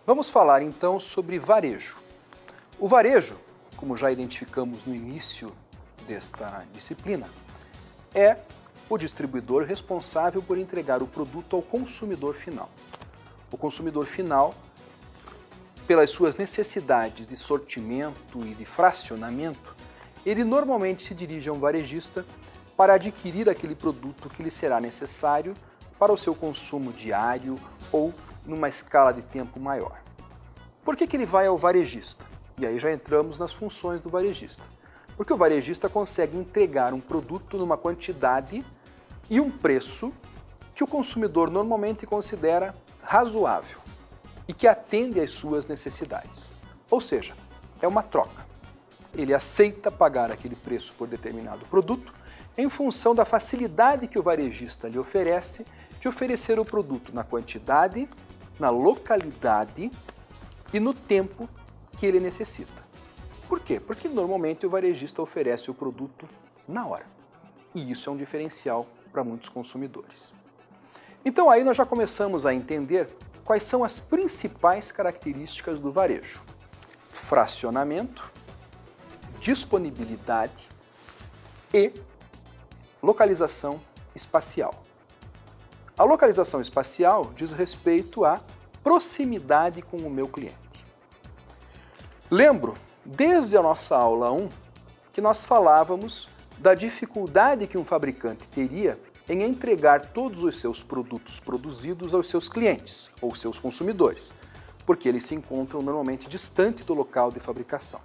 Vamos falar então sobre varejo. O varejo, como já identificamos no início desta disciplina, é o distribuidor responsável por entregar o produto ao consumidor final. O consumidor final, pelas suas necessidades de sortimento e de fracionamento, ele normalmente se dirige a um varejista para adquirir aquele produto que lhe será necessário para o seu consumo diário ou numa escala de tempo maior. Por que ele vai ao varejista? E aí já entramos nas funções do varejista. Porque o varejista consegue entregar um produto numa quantidade e um preço que o consumidor normalmente considera razoável e que atende às suas necessidades. Ou seja, é uma troca. Ele aceita pagar aquele preço por determinado produto em função da facilidade que o varejista lhe oferece de oferecer o produto na quantidade, na localidade e no tempo que ele necessita. Por quê? Porque normalmente o varejista oferece o produto na hora. E isso é um diferencial para muitos consumidores. Então aí nós já começamos a entender quais são as principais características do varejo: fracionamento, disponibilidade e localização espacial. A localização espacial diz respeito à proximidade com o meu cliente. Lembro, desde a nossa aula 1, que nós falávamos da dificuldade que um fabricante teria em entregar todos os seus produtos produzidos aos seus clientes ou seus consumidores, porque eles se encontram normalmente distante do local de fabricação.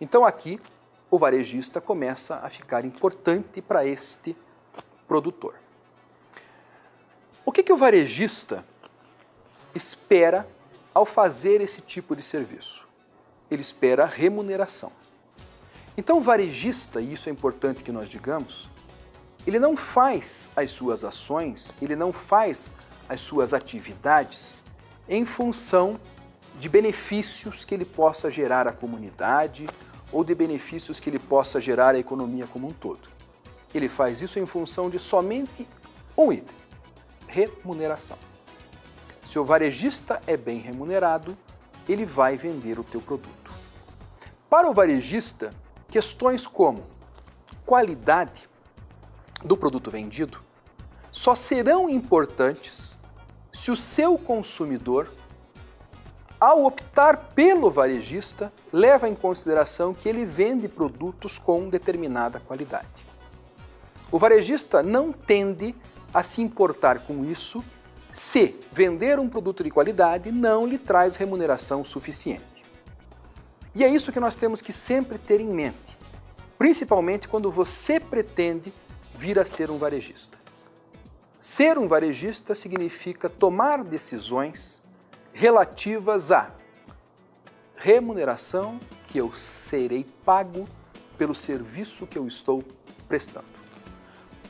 Então aqui o varejista começa a ficar importante para este produtor. O que o varejista espera ao fazer esse tipo de serviço? Ele espera remuneração. Então o varejista, e isso é importante que nós digamos, ele não faz as suas ações, ele não faz as suas atividades em função de benefícios que ele possa gerar à comunidade ou de benefícios que ele possa gerar à economia como um todo. Ele faz isso em função de somente um item: remuneração. Se o varejista é bem remunerado, ele vai vender o teu produto. Para o varejista, questões como qualidade do produto vendido só serão importantes se o seu consumidor, ao optar pelo varejista, leva em consideração que ele vende produtos com determinada qualidade. O varejista não tende a se importar com isso se vender um produto de qualidade não lhe traz remuneração suficiente. E é isso que nós temos que sempre ter em mente, principalmente quando você pretende vir a ser um varejista. Ser um varejista significa tomar decisões relativas à remuneração que eu serei pago pelo serviço que eu estou prestando.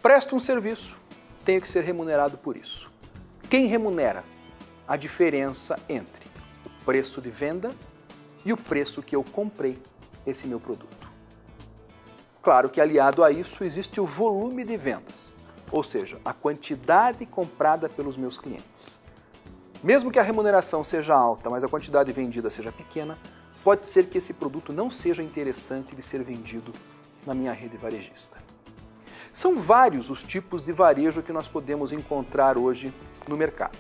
Presto um serviço, tenho que ser remunerado por isso. Quem remunera? A diferença entre o preço de venda e o preço que eu comprei esse meu produto. Claro que aliado a isso existe o volume de vendas, ou seja, a quantidade comprada pelos meus clientes. Mesmo que a remuneração seja alta, mas a quantidade vendida seja pequena, pode ser que esse produto não seja interessante de ser vendido na minha rede varejista. São vários os tipos de varejo que nós podemos encontrar hoje no mercado.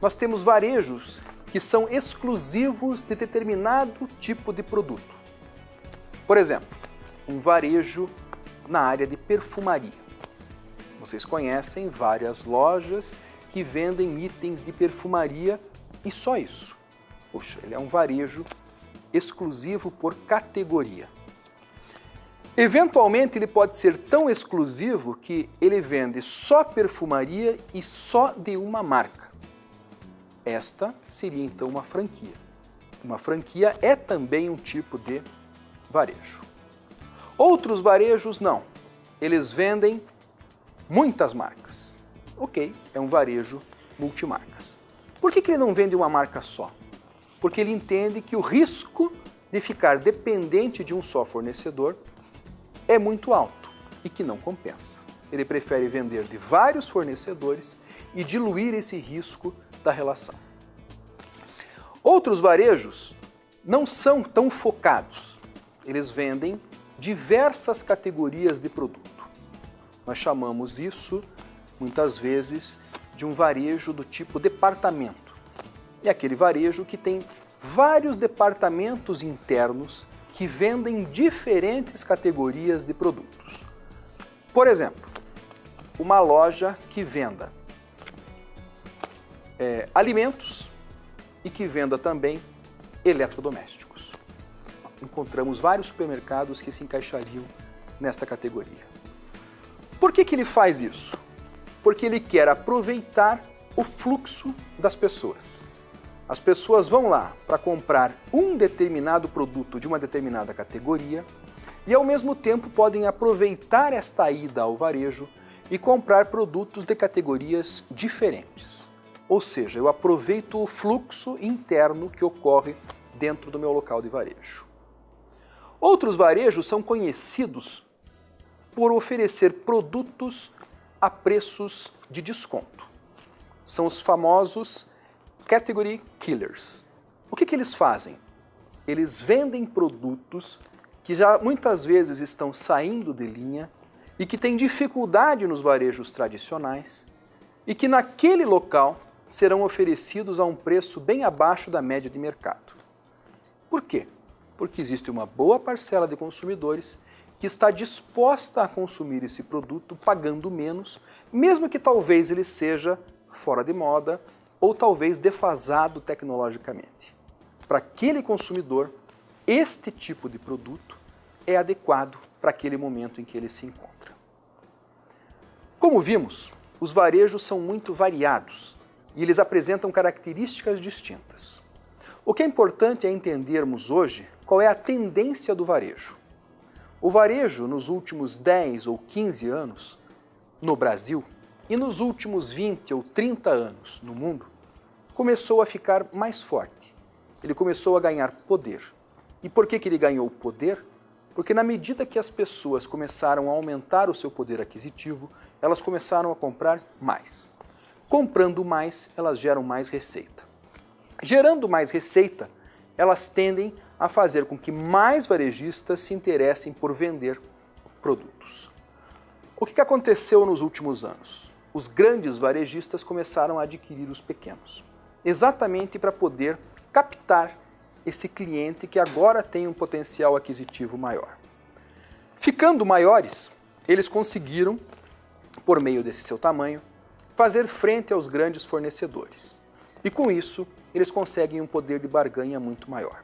Nós temos varejos que são exclusivos de determinado tipo de produto. Por exemplo, um varejo na área de perfumaria. Vocês conhecem várias lojas que vendem itens de perfumaria e só isso. Puxa, ele é um varejo exclusivo por categoria. Eventualmente ele pode ser tão exclusivo que ele vende só perfumaria e só de uma marca. Esta seria então uma franquia. Uma franquia é também um tipo de varejo. Outros varejos não. Eles vendem muitas marcas. Ok, é um varejo multimarcas. Por que ele não vende uma marca só? Porque ele entende que o risco de ficar dependente de um só fornecedor é muito alto e que não compensa. Ele prefere vender de vários fornecedores e diluir esse risco da relação. Outros varejos não são tão focados. Eles vendem diversas categorias de produto. Nós chamamos isso, muitas vezes, de um varejo do tipo departamento. É aquele varejo que tem vários departamentos internos que vendem diferentes categorias de produtos. Por exemplo, uma loja que venda alimentos e que venda também eletrodomésticos. Encontramos vários supermercados que se encaixariam nesta categoria. Por que ele faz isso? Porque ele quer aproveitar o fluxo das pessoas. As pessoas vão lá para comprar um determinado produto de uma determinada categoria e, ao mesmo tempo, podem aproveitar esta ida ao varejo e comprar produtos de categorias diferentes. Ou seja, eu aproveito o fluxo interno que ocorre dentro do meu local de varejo. Outros varejos são conhecidos por oferecer produtos a preços de desconto. São os famosos Category Killers. O que eles fazem? Eles vendem produtos que já muitas vezes estão saindo de linha e que têm dificuldade nos varejos tradicionais e que naquele local serão oferecidos a um preço bem abaixo da média de mercado. Por quê? Porque existe uma boa parcela de consumidores que está disposta a consumir esse produto pagando menos, mesmo que talvez ele seja fora de moda ou talvez defasado tecnologicamente. Para aquele consumidor, este tipo de produto é adequado para aquele momento em que ele se encontra. Como vimos, os varejos são muito variados e eles apresentam características distintas. O que é importante é entendermos hoje qual é a tendência do varejo. O varejo, nos últimos 10 ou 15 anos, no Brasil, e nos últimos 20 ou 30 anos no mundo, começou a ficar mais forte. Ele começou a ganhar poder. E por que ele ganhou poder? Porque na medida que as pessoas começaram a aumentar o seu poder aquisitivo, elas começaram a comprar mais. Comprando mais, elas geram mais receita. Gerando mais receita, elas tendem a fazer com que mais varejistas se interessem por vender produtos. O que aconteceu nos últimos anos? Os grandes varejistas começaram a adquirir os pequenos, exatamente para poder captar esse cliente que agora tem um potencial aquisitivo maior. Ficando maiores, eles conseguiram, por meio desse seu tamanho, fazer frente aos grandes fornecedores. E com isso, eles conseguem um poder de barganha muito maior.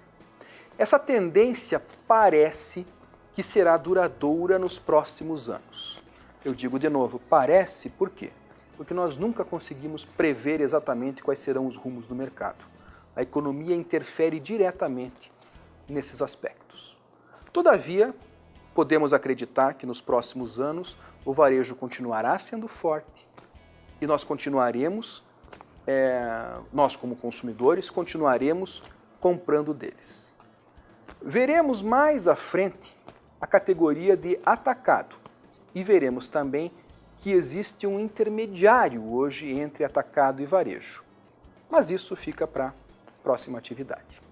Essa tendência parece que será duradoura nos próximos anos. Eu digo de novo, parece por quê? Porque nós nunca conseguimos prever exatamente quais serão os rumos do mercado. A economia interfere diretamente nesses aspectos. Todavia, podemos acreditar que nos próximos anos o varejo continuará sendo forte e nós continuaremos, nós como consumidores, continuaremos comprando deles. Veremos mais à frente a categoria de atacado e veremos também que existe um intermediário hoje entre atacado e varejo. Mas isso fica para a próxima atividade.